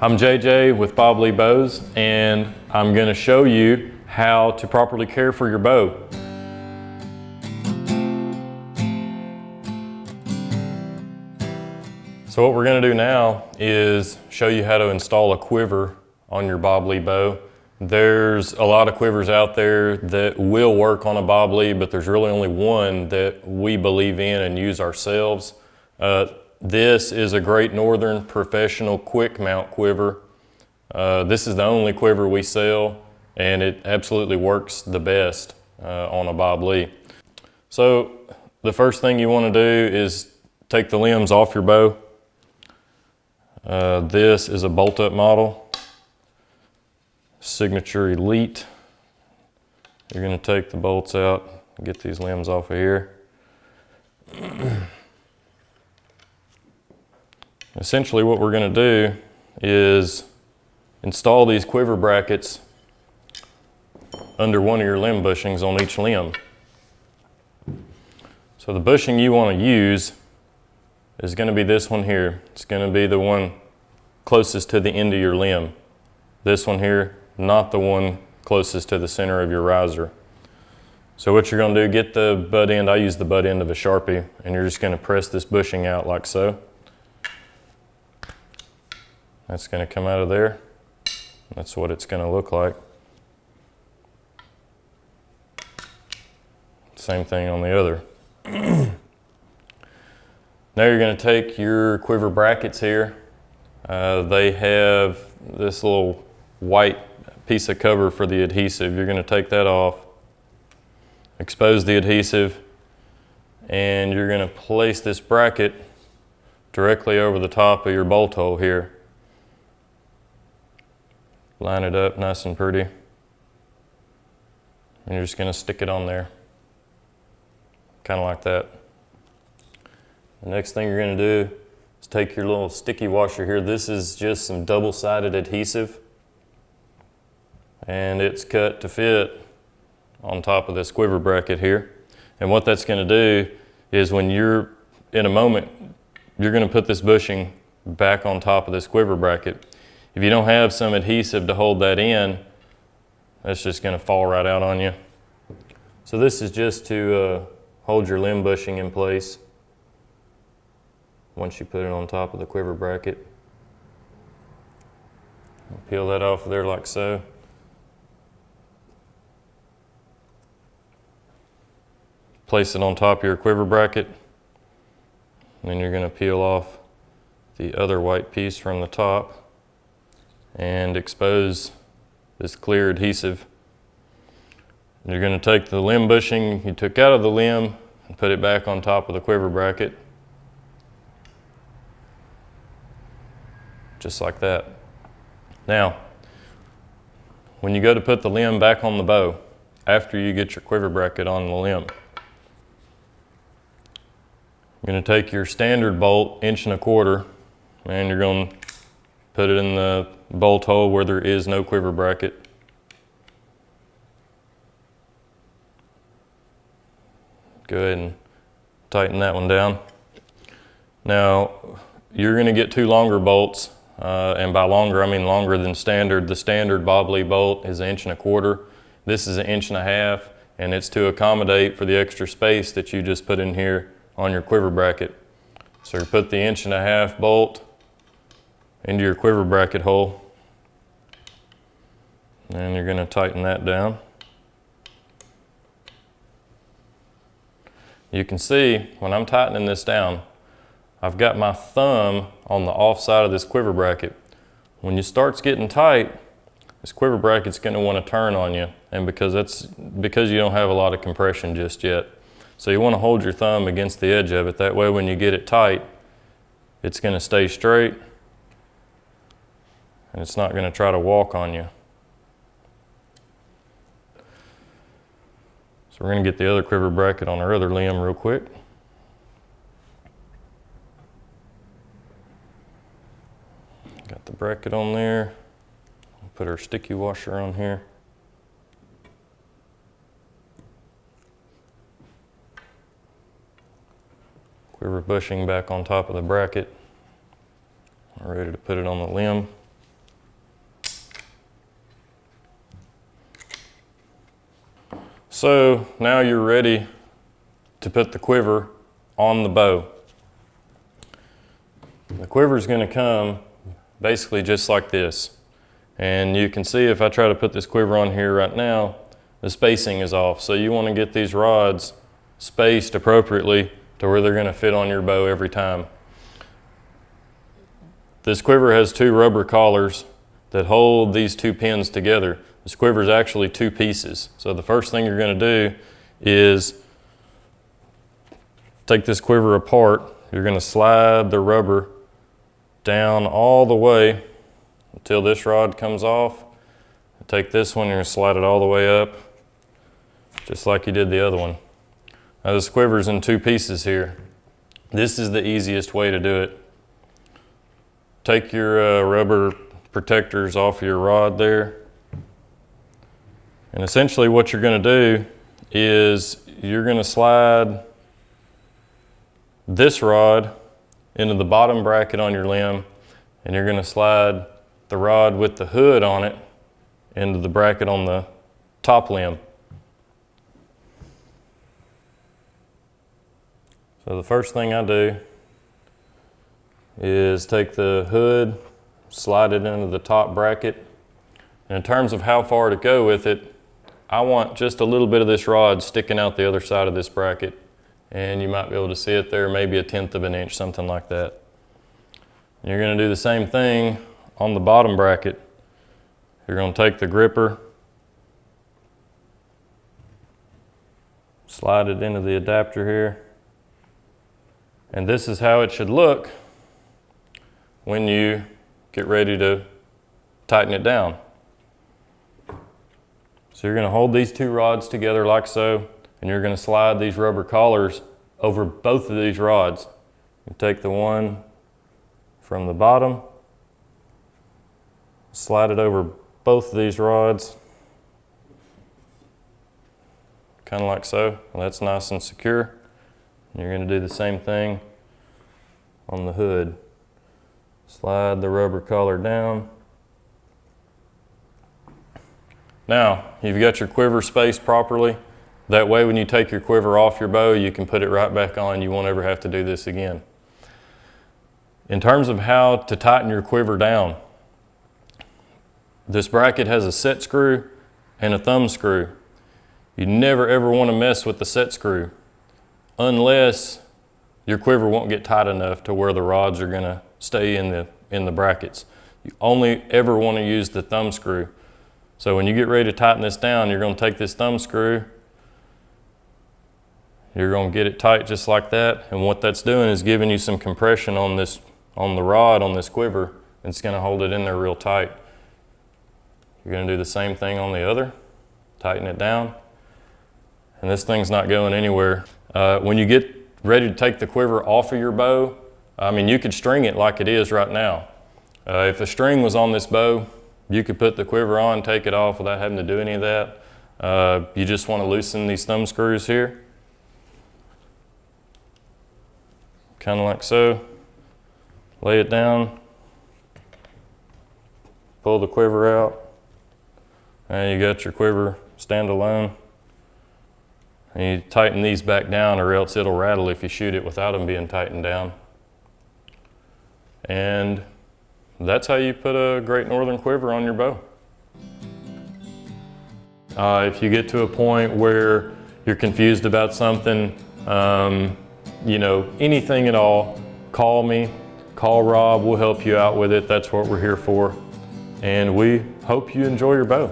I'm JJ with Bob Lee Bows, and I'm going to show you how to properly care for your bow. So what we're going to do now is show you how to install a quiver on your Bob Lee bow. There's a lot of quivers out there that will work on a Bob Lee, but there's really only one that we believe in and use ourselves. This is a Great Northern professional quick mount quiver. This is the only quiver we sell, and it absolutely works the best on a Bob Lee. So the first thing you want to do is take the limbs off your bow. This is a bolt-up model, Signature Elite. You're going to take the bolts out, get these limbs off of here. Essentially what we're going to do is install these quiver brackets under one of your limb bushings on each limb. So the bushing you want to use is going to be this one here. It's going to be the one closest to the end of your limb. This one here, not the one closest to the center of your riser. So what you're going to do, get the butt end, I use the butt end of a Sharpie, and you're just going to press this bushing out like so. That's going to come out of there. That's what it's going to look like. Same thing on the other. Now you're going to take your quiver brackets here. They have this little white piece of cover for the adhesive. You're going to take that off, expose the adhesive, and you're going to place this bracket directly over the top of your bolt hole here. Line it up nice and pretty, and you're just going to stick it on there, kind of like that. The next thing you're going to do is take your little sticky washer here. This is just some double-sided adhesive, and it's cut to fit on top of this quiver bracket here. And what that's going to do is when you're in a moment, you're going to put this bushing back on top of this quiver bracket. If you don't have some adhesive to hold that in, that's just going to fall right out on you. So this is just to hold your limb bushing in place once you put it on top of the quiver bracket. Peel that off of there like so. Place it on top of your quiver bracket, and then you're going to peel off the other white piece from the top and expose this clear adhesive. You're going to take the limb bushing you took out of the limb and put it back on top of the quiver bracket, just like that. Now, when you go to put the limb back on the bow, after you get your quiver bracket on the limb, you're going to take your standard bolt, 1.25 inches, and you're going to put it in the bolt hole where there is no quiver bracket. Go ahead and tighten that one down. Now, you're going to get 2 longer bolts, and by longer I mean longer than standard. The standard Bob Lee bolt is 1.25 inches. This is 1.5 inches, and it's to accommodate for the extra space that you just put in here on your quiver bracket. So you put the 1.5 inch bolt into your quiver bracket hole, and you're going to tighten that down. You can see when I'm tightening this down, I've got my thumb on the off side of this quiver bracket. When it starts getting tight, this quiver bracket's going to want to turn on you, and because you don't have a lot of compression just yet. So you want to hold your thumb against the edge of it. That way when you get it tight, it's going to stay straight, and it's not going to try to walk on you. So we're going to get the other quiver bracket on our other limb real quick. Got the bracket on there. Put our sticky washer on here. Quiver bushing back on top of the bracket. We're ready to put it on the limb. So now you're ready to put the quiver on the bow. The quiver is going to come basically just like this. And you can see if I try to put this quiver on here right now, the spacing is off. So you want to get these rods spaced appropriately to where they're going to fit on your bow every time. This quiver has two rubber collars that hold these two pins together. This quiver is actually two pieces. So the first thing you're going to do is take this quiver apart. You're going to slide the rubber down all the way until this rod comes off. Take this one, you're going to slide it all the way up, just like you did the other one. Now this quiver is in two pieces here. This is the easiest way to do it. Take your rubber protectors off your rod there. And essentially what you're going to do is you're going to slide this rod into the bottom bracket on your limb, and you're going to slide the rod with the hood on it into the bracket on the top limb. So the first thing I do is take the hood, slide it into the top bracket. And in terms of how far to go with it, I want just a little bit of this rod sticking out the other side of this bracket. And you might be able to see it there, maybe 1/10 of an inch, something like that. And you're going to do the same thing on the bottom bracket. You're going to take the gripper, slide it into the adapter here. And this is how it should look when you get ready to tighten it down. So you're going to hold these two rods together like so, and you're going to slide these rubber collars over both of these rods. You take the one from the bottom, slide it over both of these rods, kind of like so. Well, that's nice and secure. And you're going to do the same thing on the hood. Slide the rubber collar down. Now, you've got your quiver spaced properly. That way when you take your quiver off your bow, you can put it right back on. You won't ever have to do this again. In terms of how to tighten your quiver down, this bracket has a set screw and a thumb screw. You never ever want to mess with the set screw unless your quiver won't get tight enough to where the rods are going to stay in the brackets. You only ever want to use the thumb screw. So when you get ready to tighten this down, you're going to take this thumb screw, you're going to get it tight just like that, and what that's doing is giving you some compression on the rod on this quiver. It's going to hold it in there real tight. You're going to do the same thing on the other, tighten it down, and this thing's not going anywhere. When you get ready to take the quiver off of your bow, I mean, you could string it like it is right now. If the string was on this bow, you could put the quiver on, take it off without having to do any of that. You just want to loosen these thumb screws here. Kind of like so. Lay it down. Pull the quiver out. And you got your quiver standalone. And you tighten these back down or else it'll rattle if you shoot it without them being tightened down. And that's how you put a Great Northern quiver on your bow. If you get to a point where you're confused about something, you know, anything at all, call me, call Rob, we'll help you out with it. That's what we're here for. And we hope you enjoy your bow.